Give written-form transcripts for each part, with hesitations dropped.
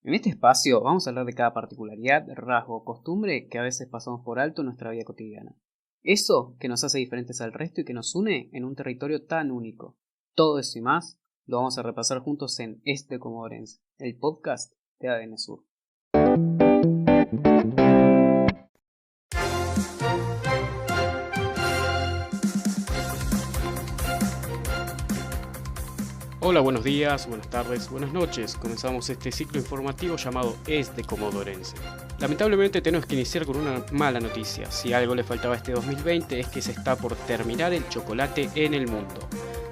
En este espacio vamos a hablar de cada particularidad, rasgo o costumbre que a veces pasamos por alto en nuestra vida cotidiana. Eso que nos hace diferentes al resto y que nos une en un territorio tan único. Todo eso y más lo vamos a repasar juntos en Este Comodorense, el podcast de ADN Sur. Hola, buenos días, buenas tardes, buenas noches. Comenzamos este ciclo informativo llamado Este Comodorense. Lamentablemente tenemos que iniciar con una mala noticia. Si algo le faltaba a este 2020 es que se está por terminar el chocolate en el mundo.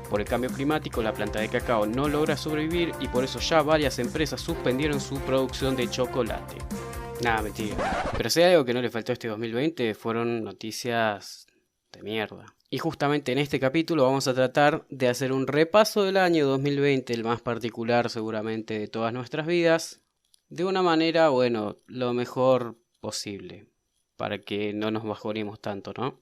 Por el cambio climático, la planta de cacao no logra sobrevivir y por eso ya varias empresas suspendieron su producción de chocolate. Nada, mentira. Pero si hay algo que no le faltó a este 2020 fueron noticias de mierda. Y justamente en este capítulo vamos a tratar de hacer un repaso del año 2020, el más particular seguramente de todas nuestras vidas, de una manera, lo mejor posible, para que no nos bajonemos tanto, ¿no?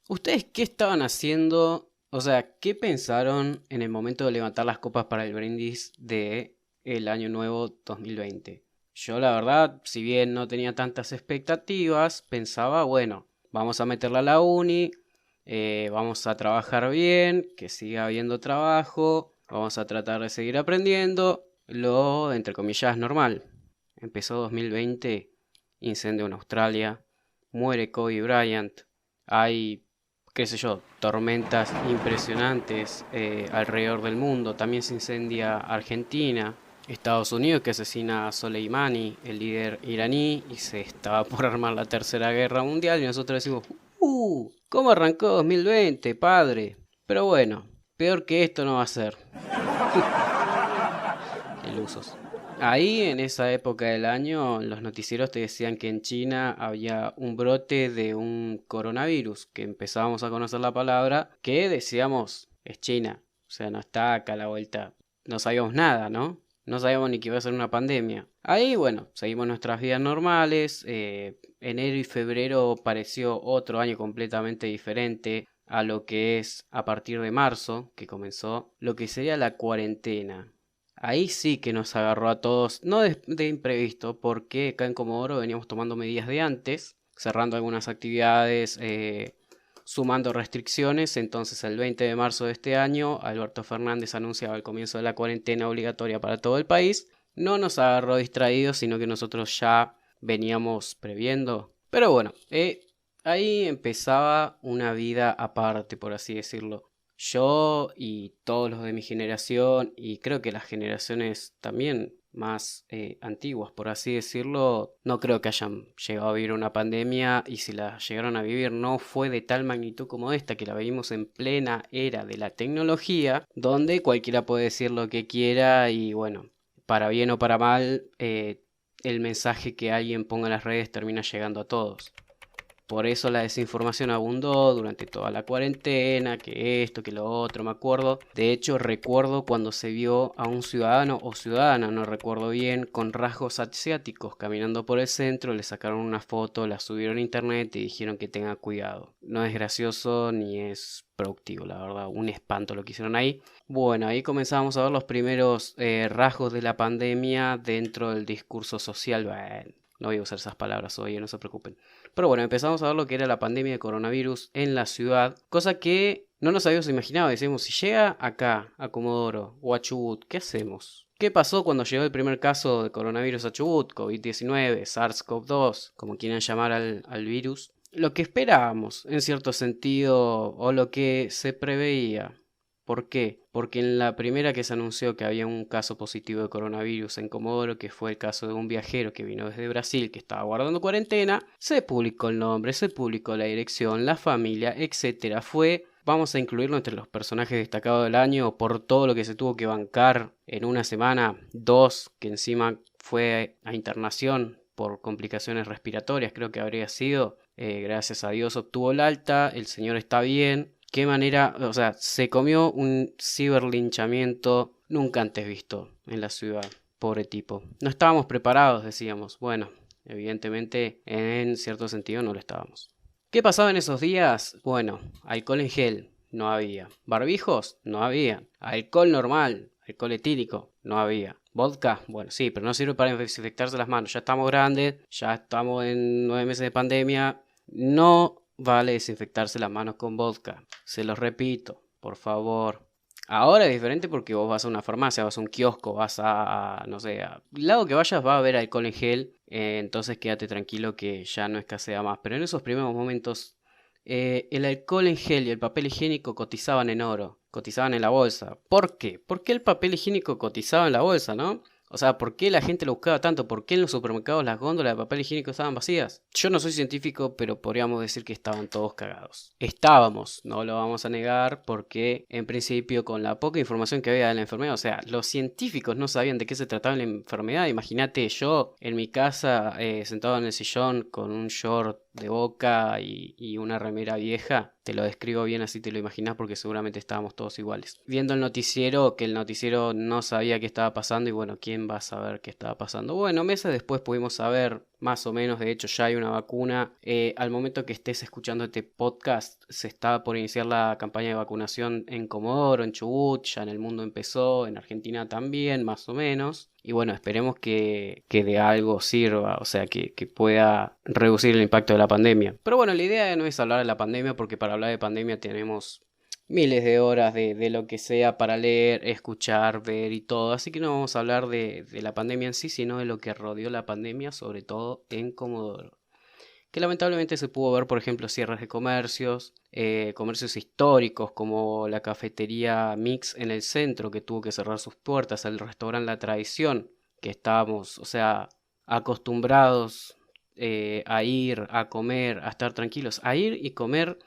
¿Ustedes qué estaban haciendo? O sea, ¿qué pensaron en el momento de levantar las copas para el brindis de el año nuevo 2020? Yo la verdad, si bien no tenía tantas expectativas, pensaba, vamos a meterla a la uni. Vamos a trabajar bien, que siga habiendo trabajo, vamos a tratar de seguir aprendiendo, lo entre comillas normal. Empezó 2020, incendio en Australia, muere Kobe Bryant, hay, tormentas impresionantes alrededor del mundo, también se incendia Argentina, Estados Unidos que asesina a Soleimani, el líder iraní, y se estaba por armar la tercera guerra mundial y nosotros decimos, ¿cómo arrancó 2020, padre? Pero bueno, peor que esto no va a ser. Ilusos. Ahí, en esa época del año, los noticieros te decían que en China había un brote de un coronavirus, que empezábamos a conocer la palabra, que decíamos, es China. O sea, no está acá a la vuelta. No sabíamos nada, ¿no? No sabíamos ni que iba a ser una pandemia. Ahí, seguimos nuestras vidas normales. Enero y febrero pareció otro año completamente diferente a lo que es a partir de marzo, que comenzó lo que sería la cuarentena. Ahí sí que nos agarró a todos, no de imprevisto, porque acá en Comodoro veníamos tomando medidas de antes, cerrando algunas actividades, sumando restricciones. Entonces el 20 de marzo de este año Alberto Fernández anunciaba el comienzo de la cuarentena obligatoria para todo el país. No nos agarró distraídos, sino que nosotros ya veníamos previendo. Pero ahí empezaba una vida aparte, por así decirlo. Yo y todos los de mi generación, y creo que las generaciones también más antiguas, por así decirlo, no creo que hayan llegado a vivir una pandemia, y si la llegaron a vivir no fue de tal magnitud como esta, que la vivimos en plena era de la tecnología, donde cualquiera puede decir lo que quiera y para bien o para mal, el mensaje que alguien ponga en las redes termina llegando a todos. Por eso la desinformación abundó durante toda la cuarentena, que esto, que lo otro, me acuerdo. De hecho, recuerdo cuando se vio a un ciudadano o ciudadana, no recuerdo bien, con rasgos asiáticos caminando por el centro, le sacaron una foto, la subieron a internet y dijeron que tenga cuidado. No es gracioso ni es productivo, la verdad, un espanto lo que hicieron ahí. Bueno, ahí comenzamos a ver los primeros rasgos de la pandemia dentro del discurso social. No voy a usar esas palabras hoy, no se preocupen. Pero empezamos a ver lo que era la pandemia de coronavirus en la ciudad, cosa que no nos habíamos imaginado. Decimos, si llega acá, a Comodoro o a Chubut, ¿qué hacemos? ¿Qué pasó cuando llegó el primer caso de coronavirus a Chubut? COVID-19, SARS-CoV-2, como quieran llamar al virus. Lo que esperábamos, en cierto sentido, o lo que se preveía. ¿Por qué? Porque en la primera que se anunció que había un caso positivo de coronavirus en Comodoro, que fue el caso de un viajero que vino desde Brasil, que estaba guardando cuarentena, se publicó el nombre, se publicó la dirección, la familia, etc. Vamos a incluirlo entre los personajes destacados del año por todo lo que se tuvo que bancar en una semana, dos, que encima fue a internación por complicaciones respiratorias, creo que habría sido. Gracias a Dios obtuvo el alta, el señor está bien. Qué manera, o sea, se comió un ciberlinchamiento nunca antes visto en la ciudad. Pobre tipo. No estábamos preparados, decíamos. Bueno, evidentemente en cierto sentido no lo estábamos. ¿Qué pasaba en esos días? Alcohol en gel no había. Barbijos no había. Alcohol normal, alcohol etílico no había. ¿Vodka? Bueno, sí, pero no sirve para desinfectarse las manos. Ya estamos grandes, ya estamos en 9 meses de pandemia. No vale desinfectarse las manos con vodka. Se los repito, por favor. Ahora es diferente porque vos vas a una farmacia, vas a un kiosco, vas no sé, al lado que vayas va a haber alcohol en gel. Entonces quédate tranquilo que ya no escasea más. Pero en esos primeros momentos el alcohol en gel y el papel higiénico cotizaban en oro, cotizaban en la bolsa. ¿Por qué? ¿Por qué el papel higiénico cotizaba en la bolsa, no? O sea, ¿por qué la gente lo buscaba tanto? ¿Por qué en los supermercados las góndolas de papel higiénico estaban vacías? Yo no soy científico, pero podríamos decir que estaban todos cagados. Estábamos, no lo vamos a negar, porque en principio con la poca información que había de la enfermedad, o sea, los científicos no sabían de qué se trataba la enfermedad. Imagínate yo en mi casa sentado en el sillón con un short de Boca y una remera vieja. Te lo describo bien, así te lo imaginas, porque seguramente estábamos todos iguales. Viendo el noticiero, que el noticiero no sabía qué estaba pasando, y bueno, ¿quién va a saber qué estaba pasando? Bueno, meses después pudimos saber, más o menos, de hecho ya hay una vacuna. Al momento que estés escuchando este podcast, se está por iniciar la campaña de vacunación en Comodoro, en Chubut, ya en el mundo empezó, en Argentina también, más o menos. Y bueno, esperemos que de algo sirva, o sea, que pueda reducir el impacto de la pandemia. Pero bueno, la idea no es hablar de la pandemia, porque para hablar de pandemia tenemos miles de horas de lo que sea para leer, escuchar, ver y todo. Así que no vamos a hablar de la pandemia en sí, sino de lo que rodeó la pandemia, sobre todo en Comodoro. Que lamentablemente se pudo ver, por ejemplo, cierres de comercios, comercios históricos como la cafetería Mix en el centro, que tuvo que cerrar sus puertas, el restaurante La Tradición, que estábamos, o sea, acostumbrados a ir, a comer, a estar tranquilos, a ir y comer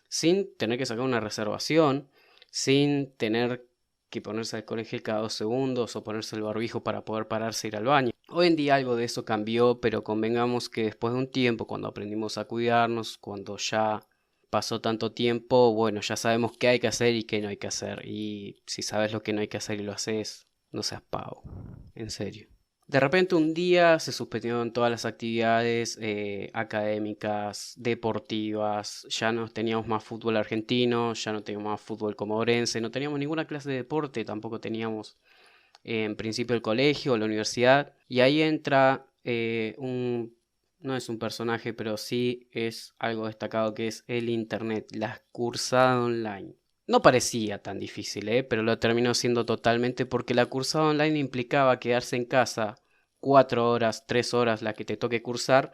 sin tener que sacar una reservación, sin tener que ponerse alcohol en gel cada 2 segundos o ponerse el barbijo para poder pararse e ir al baño. Hoy en día algo de eso cambió, pero convengamos que después de un tiempo, cuando aprendimos a cuidarnos, cuando ya pasó tanto tiempo, bueno, ya sabemos qué hay que hacer y qué no hay que hacer. Y si sabes lo que no hay que hacer y lo haces, no seas pavo, en serio. De repente un día se suspendieron todas las actividades académicas, deportivas, ya no teníamos más fútbol argentino, ya no teníamos más fútbol comodorense, no teníamos ninguna clase de deporte, tampoco teníamos en principio el colegio o la universidad. Y ahí entra no es un personaje, pero sí es algo destacado, que es el internet, la cursada online. No parecía tan difícil, pero lo terminó siendo totalmente, porque la cursada online implicaba quedarse en casa 4 horas, 3 horas, la que te toque cursar,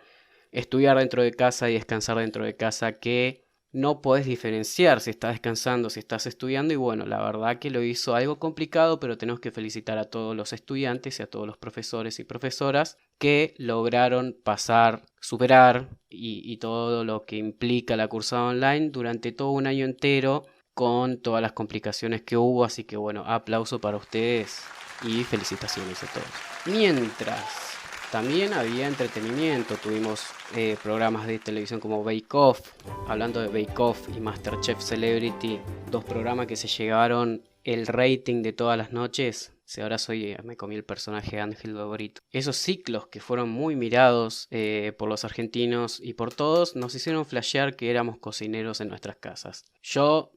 estudiar dentro de casa y descansar dentro de casa, que no podés diferenciar si estás descansando, si estás estudiando. Y bueno, la verdad que lo hizo algo complicado, pero tenemos que felicitar a todos los estudiantes y a todos los profesores y profesoras que lograron pasar, superar y todo lo que implica la cursada online durante todo un año entero, con todas las complicaciones que hubo. Así que bueno, aplauso para ustedes y felicitaciones a todos. Mientras, también había entretenimiento, tuvimos programas de televisión como Bake Off, hablando de Bake Off y MasterChef Celebrity, 2 programas que se llevaron el rating de todas las noches. Si ahora me comí el personaje Ángel Dobrito. Esos ciclos que fueron muy mirados por los argentinos y por todos, nos hicieron flashear que éramos cocineros en nuestras casas. Yo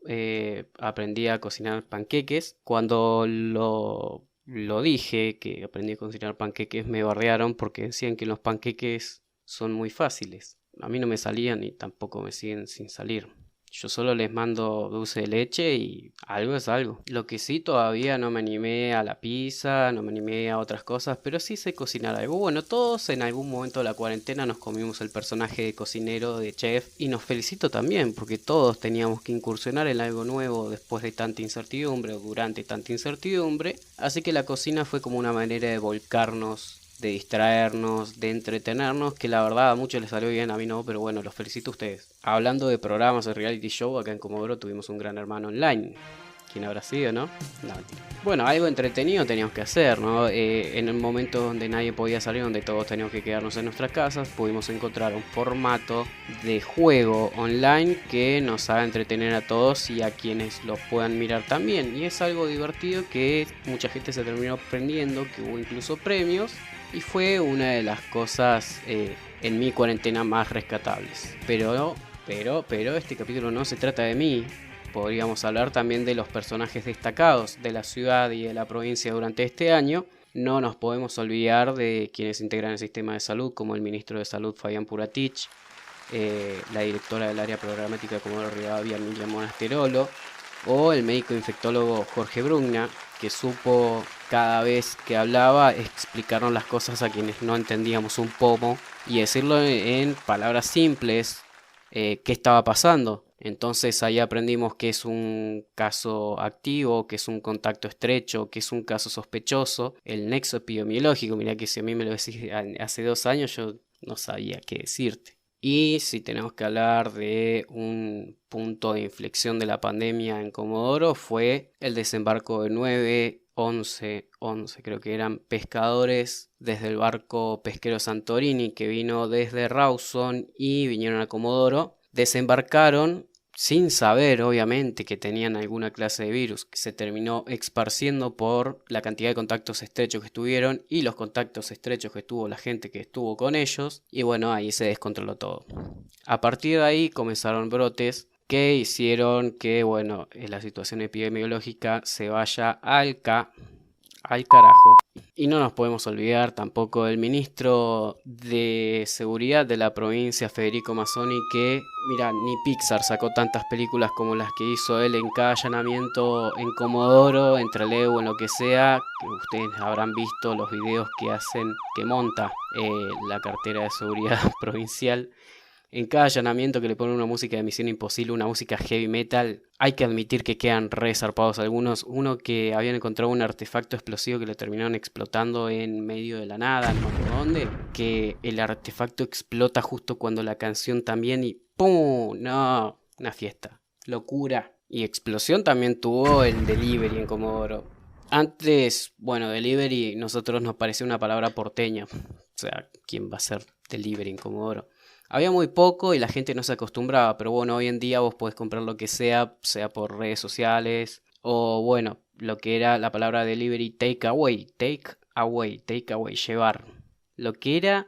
aprendí a cocinar panqueques. Cuando lo dije, que aprendí a cocinar panqueques, me bardearon porque decían que los panqueques son muy fáciles. A mí no me salían y tampoco me siguen sin salir. Yo solo les mando dulce de leche y algo es algo. Lo que sí, todavía no me animé a la pizza, no me animé a otras cosas, pero sí sé cocinar algo. Bueno, todos en algún momento de la cuarentena nos comimos el personaje de cocinero, de chef, y nos felicito también porque todos teníamos que incursionar en algo nuevo después de tanta incertidumbre o durante tanta incertidumbre. Así que la cocina fue como una manera de volcarnos, de distraernos, de entretenernos, que la verdad a muchos les salió bien, a mí no, pero bueno, los felicito a ustedes. Hablando de programas de reality show, acá en Comodoro tuvimos un Gran Hermano online. ¿Quién habrá sido, no? No, mentira. Bueno, algo entretenido teníamos que hacer, ¿no? En un momento donde nadie podía salir, donde todos teníamos que quedarnos en nuestras casas, pudimos encontrar un formato de juego online que nos haga entretener a todos y a quienes lo puedan mirar también. Y es algo divertido que mucha gente se terminó aprendiendo, que hubo incluso premios. Y fue una de las cosas en mi cuarentena más rescatables. Pero este capítulo no se trata de mí. Podríamos hablar también de los personajes destacados de la ciudad y de la provincia durante este año. No nos podemos olvidar de quienes integran el sistema de salud, como el ministro de Salud Fabián Puratich, la directora del área programática de Comodoro Rivadavia, Emilia Monasterolo, o el médico infectólogo Jorge Brugna, que supo cada vez que hablaba explicarnos las cosas a quienes no entendíamos un poco y decirlo en palabras simples, qué estaba pasando. Entonces ahí aprendimos que es un caso activo, que es un contacto estrecho, que es un caso sospechoso, el nexo epidemiológico. Mirá que si a mí me lo decís hace 2 años yo no sabía qué decirte. Y si tenemos que hablar de un punto de inflexión de la pandemia en Comodoro, fue el desembarco de 11 creo que eran pescadores desde el barco pesquero Santorini, que vino desde Rawson y vinieron a Comodoro. Desembarcaron sin saber, obviamente, que tenían alguna clase de virus, que se terminó esparciendo por la cantidad de contactos estrechos que estuvieron y los contactos estrechos que tuvo la gente que estuvo con ellos. Y bueno, ahí se descontroló todo. A partir de ahí comenzaron brotes que hicieron que, bueno, la situación epidemiológica se vaya al carajo. Y no nos podemos olvidar tampoco del ministro de Seguridad de la provincia, Federico Mazzoni, que, mira, ni Pixar sacó tantas películas como las que hizo él en cada allanamiento en Comodoro, en Trelew, en lo que sea, que ustedes habrán visto los videos que hacen, que monta la cartera de seguridad provincial. En cada allanamiento que le ponen una música de Misión Imposible, una música heavy metal, hay que admitir que quedan re zarpados algunos. Uno que habían encontrado un artefacto explosivo que lo terminaron explotando en medio de la nada, no sé dónde, que el artefacto explota justo cuando la canción también y ¡pum! No, una fiesta, locura. Y explosión también tuvo el delivery en Comodoro. Antes, bueno, delivery nosotros nos parecía una palabra porteña. O sea, ¿quién va a ser delivery en Comodoro? Había muy poco y la gente no se acostumbraba, pero bueno, hoy en día vos podés comprar lo que sea por redes sociales, o bueno, lo que era la palabra delivery, take away, llevar. Lo que era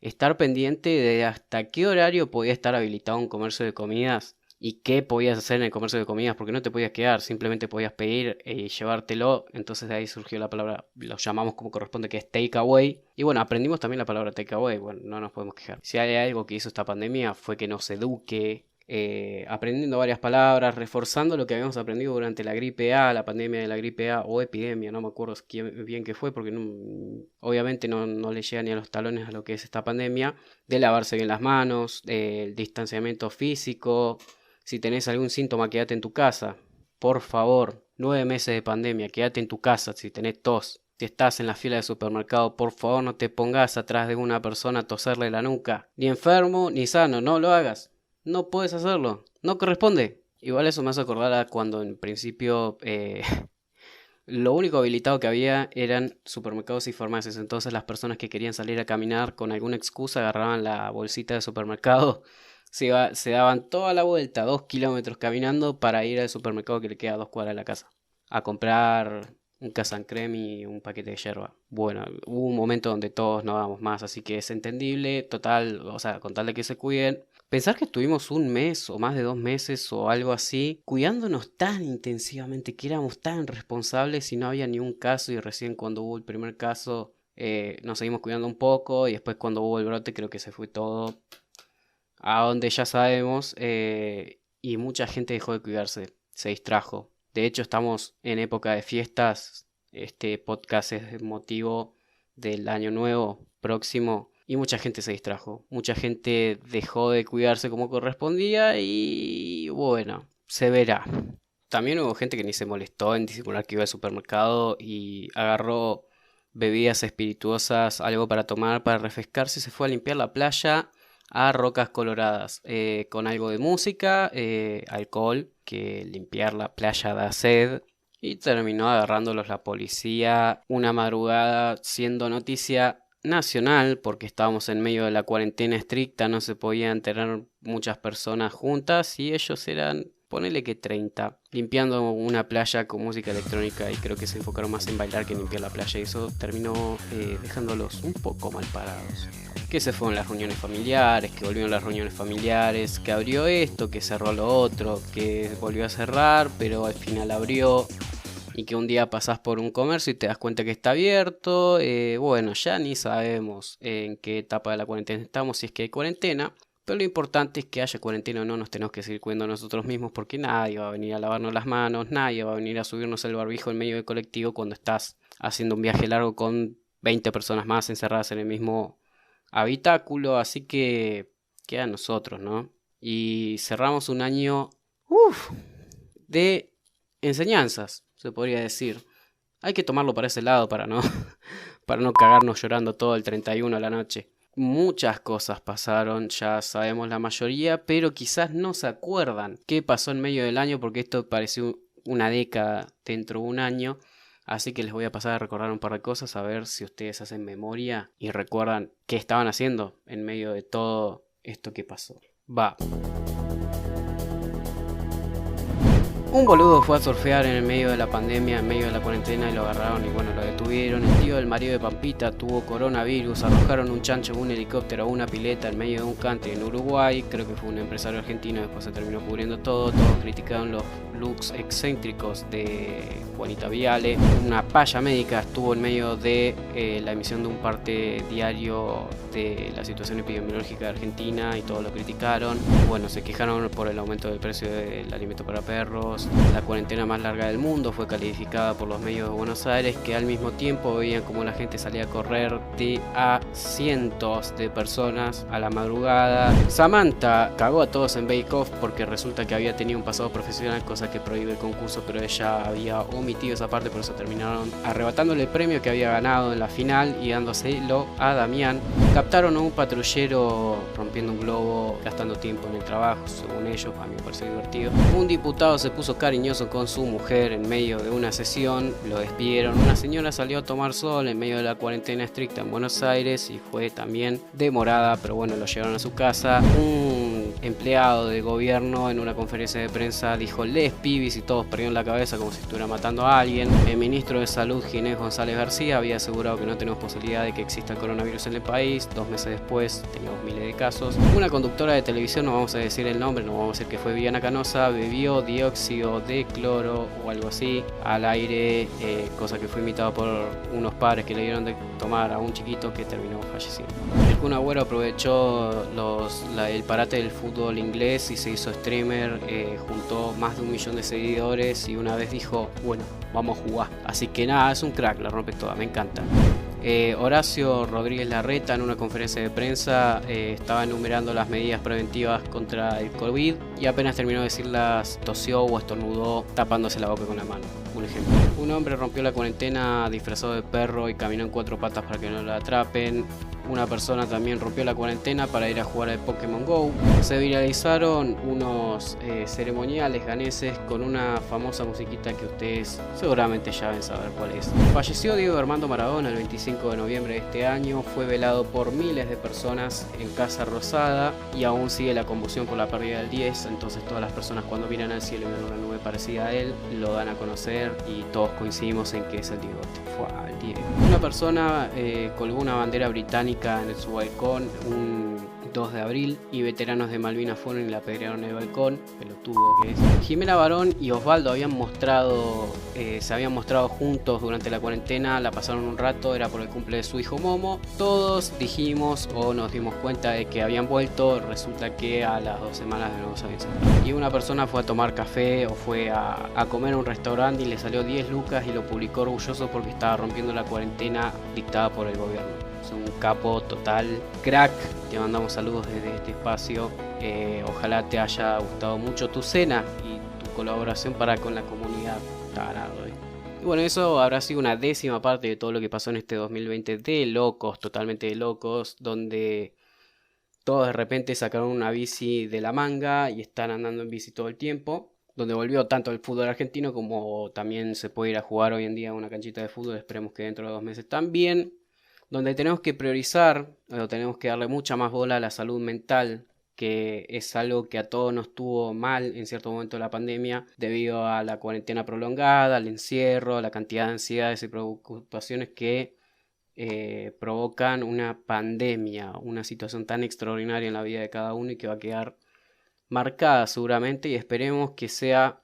estar pendiente de hasta qué horario podía estar habilitado un comercio de comidas y qué podías hacer en el comercio de comidas, porque no te podías quedar, simplemente podías pedir y llevártelo. Entonces de ahí surgió la palabra, lo llamamos como corresponde, que es takeaway. Y bueno, aprendimos también la palabra takeaway, bueno, no nos podemos quejar. Si hay algo que hizo esta pandemia fue que nos eduque, aprendiendo varias palabras, reforzando lo que habíamos aprendido durante la gripe A, la pandemia de la gripe A o epidemia, no me acuerdo bien qué fue, porque obviamente no le llega ni a los talones a lo que es esta pandemia, de lavarse bien las manos, del distanciamiento físico. Si tenés algún síntoma, quédate en tu casa. Por favor, 9 meses de pandemia, quédate en tu casa. Si tenés tos, si estás en la fila de supermercado, por favor no te pongas atrás de una persona a toserle la nuca. Ni enfermo, ni sano, no lo hagas. No puedes hacerlo, no corresponde. Igual eso me hace acordar a cuando en principio lo único habilitado que había eran supermercados y farmacias. Entonces las personas que querían salir a caminar con alguna excusa agarraban la bolsita de supermercado. Se daban toda la vuelta, 2 kilómetros caminando para ir al supermercado que le queda a 2 cuadras de la casa, a comprar un Casan Creme y un paquete de yerba. Bueno, hubo un momento donde todos no dábamos más, así que es entendible, total, o sea, con tal de que se cuiden. Pensar que estuvimos 1 mes o más de 2 meses o algo así, cuidándonos tan intensivamente, que éramos tan responsables y no había ni un caso, y recién cuando hubo el primer caso nos seguimos cuidando un poco, y después cuando hubo el brote creo que se fue todo a donde ya sabemos, y mucha gente dejó de cuidarse, se distrajo. De hecho, estamos en época de fiestas. Este podcast es motivo del año nuevo próximo y mucha gente se distrajo. Mucha gente dejó de cuidarse como correspondía y bueno, se verá. También hubo gente que ni se molestó en disimular que iba al supermercado y agarró bebidas espirituosas, algo para tomar, para refrescarse, y se fue a limpiar la playa a Rocas Coloradas, con algo de música, alcohol, que limpiar la playa da sed, y terminó agarrándolos la policía una madrugada, siendo noticia nacional porque estábamos en medio de la cuarentena estricta, no se podían tener muchas personas juntas y ellos eran, ponele que 30, limpiando una playa con música electrónica, y creo que se enfocaron más en bailar que en limpiar la playa, y eso terminó dejándolos un poco mal parados. Que se fueron las reuniones familiares, que volvieron las reuniones familiares, que abrió esto, que cerró lo otro, que volvió a cerrar, pero al final abrió. y que un día pasás por un comercio y te das cuenta que está abierto. Bueno, ya ni sabemos en qué etapa de la cuarentena estamos, si es que hay cuarentena. Pero lo importante es que haya cuarentena o no, nos tenemos que seguir cuidando nosotros mismos porque nadie va a venir a lavarnos las manos, nadie va a venir a subirnos el barbijo en medio del colectivo cuando estás haciendo un viaje largo con 20 personas más encerradas en el mismo habitáculo. Así que queda a nosotros, ¿no? Y cerramos un año de enseñanzas, se podría decir. Hay que tomarlo para ese lado para no, para no cagarnos llorando todo el 31 a la noche. Muchas cosas pasaron, ya sabemos la mayoría, pero quizás no se acuerdan qué pasó en medio del año porque esto pareció una década dentro de un año. Así que les voy a pasar a recordar un par de cosas, a ver si ustedes hacen memoria y recuerdan qué estaban haciendo en medio de todo esto que pasó. Va. Un boludo fue a surfear en el medio de la pandemia, en medio de la cuarentena y lo agarraron y bueno, lo detuvieron. El tío del marido de Pampita tuvo coronavirus, arrojaron un chancho en un helicóptero a una pileta en medio de un country en Uruguay. Creo que fue un empresario argentino, después se terminó cubriendo todo. Todos criticaron los looks excéntricos de Juanita Viale. Una palla médica estuvo en medio de la emisión de un parte diario de la situación epidemiológica de Argentina y todos lo criticaron. Bueno, se quejaron por el aumento del precio del alimento para perros. La cuarentena más larga del mundo fue calificada por los medios de Buenos Aires, que al mismo tiempo veían como la gente salía a correr de a cientos de personas a la madrugada. Samantha cagó a todos en Bake Off porque resulta que había tenido un pasado profesional, cosa que prohíbe el concurso, pero ella había omitido esa parte, por eso terminaron arrebatándole el premio que había ganado en la final y dándoselo a Damián. Captaron a un patrullero rompiendo un globo, gastando tiempo en el trabajo, según ellos, a mí me pareció divertido. Un diputado se puso cariñoso con su mujer en medio de una sesión, lo despidieron. Una señora salió a tomar sol en medio de la cuarentena estricta en Buenos Aires y fue también demorada, pero bueno, lo llevaron a su casa. Un empleado de gobierno en una conferencia de prensa dijo les pibis y todos perdieron la cabeza como si estuviera matando a alguien. El ministro de Salud, Ginés González García, había asegurado que no tenemos posibilidad de que exista el coronavirus en el país. 2 meses después teníamos miles de casos. Una conductora de televisión, no vamos a decir el nombre, no vamos a decir que fue Viviana Canosa, bebió dióxido de cloro o algo así al aire, cosa que fue imitado por unos padres que le dieron de tomar a un chiquito que terminó falleciendo. El Kun Agüero aprovechó el parate del fútbol inglés y se hizo streamer, juntó más de 1 millón de seguidores y una vez dijo, bueno, vamos a jugar. Así que nada, es un crack, la rompe toda, me encanta. Horacio Rodríguez Larreta en una conferencia de prensa estaba enumerando las medidas preventivas contra el COVID y apenas terminó de decirlas tosió o estornudó tapándose la boca con la mano. Un ejemplo. Un hombre rompió la cuarentena disfrazado de perro y caminó en 4 patas para que no lo atrapen. Una persona también rompió la cuarentena para ir a jugar al Pokémon GO. Se viralizaron unos ceremoniales ganeses con una famosa musiquita que ustedes seguramente ya deben saber cuál es. Falleció Diego Armando Maradona el 25 de noviembre de este año. Fue velado por miles de personas en Casa Rosada y aún sigue la conmoción por la pérdida del 10. Entonces todas las personas cuando miran al cielo y ven una nube parecida a él lo dan a conocer y todos coincidimos en que es el Diegote. Fue el Diego. Una persona colgó una bandera británica en su balcón un 2 de abril y veteranos de Malvinas fueron y la apedrearon en el balcón, pelotudo que es. Jimena Barón y Osvaldo se habían mostrado juntos durante la cuarentena, la pasaron un rato, era por el cumple de su hijo Momo. Todos dijimos o nos dimos cuenta de que habían vuelto, resulta que a las 2 semanas de nuevo se habían separado. Y una persona fue a tomar café o fue a comer a un restaurante y le salió 10 lucas y lo publicó orgulloso porque estaba rompiendo la cuarentena dictada por el gobierno. Es un capo total, crack. Te mandamos saludos desde este espacio. Ojalá te haya gustado mucho tu cena y tu colaboración para con la comunidad. Tarado, Y bueno, eso habrá sido una 10ª parte de todo lo que pasó en este 2020 de locos, totalmente de locos, donde todos de repente sacaron una bici de la manga y están andando en bici todo el tiempo. Donde volvió tanto el fútbol argentino como también se puede ir a jugar hoy en día a una canchita de fútbol. Esperemos que dentro de 2 meses también. Donde tenemos que priorizar, o tenemos que darle mucha más bola a la salud mental, que es algo que a todos nos tuvo mal en cierto momento de la pandemia, debido a la cuarentena prolongada, al encierro, a la cantidad de ansiedades y preocupaciones que provocan una pandemia, una situación tan extraordinaria en la vida de cada uno y que va a quedar marcada seguramente, y esperemos que sea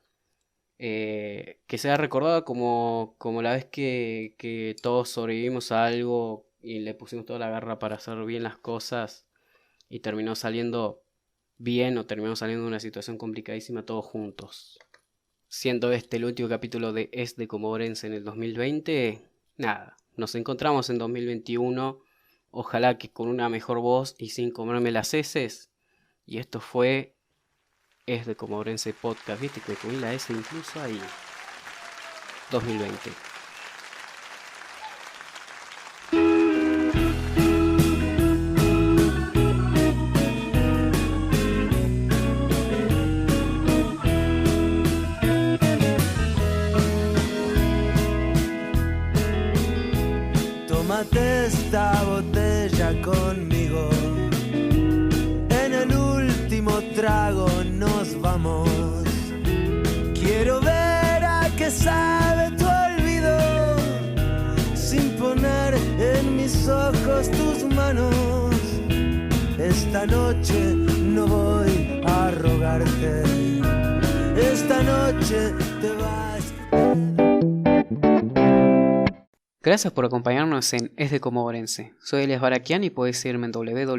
que sea recordada como la vez que todos sobrevivimos a algo y le pusimos toda la garra para hacer bien las cosas y terminó saliendo bien o terminó saliendo de una situación complicadísima todos juntos. Siendo este el último capítulo de Es de Comodorense en el 2020, nada, nos encontramos en 2021, ojalá que con una mejor voz y sin comerme las heces. Y esto fue Es de Comodorense Podcast, viste que comí la S incluso ahí, 2020. Tómate esta botella conmigo. En el último trago nos vamos. Quiero ver a qué sabe tu olvido, sin poner en mis ojos tus manos. Esta noche no voy a rogarte. Esta noche te vas. Gracias por acompañarnos en Es de Comodorense. Soy Elias Barakian y podés seguirme en www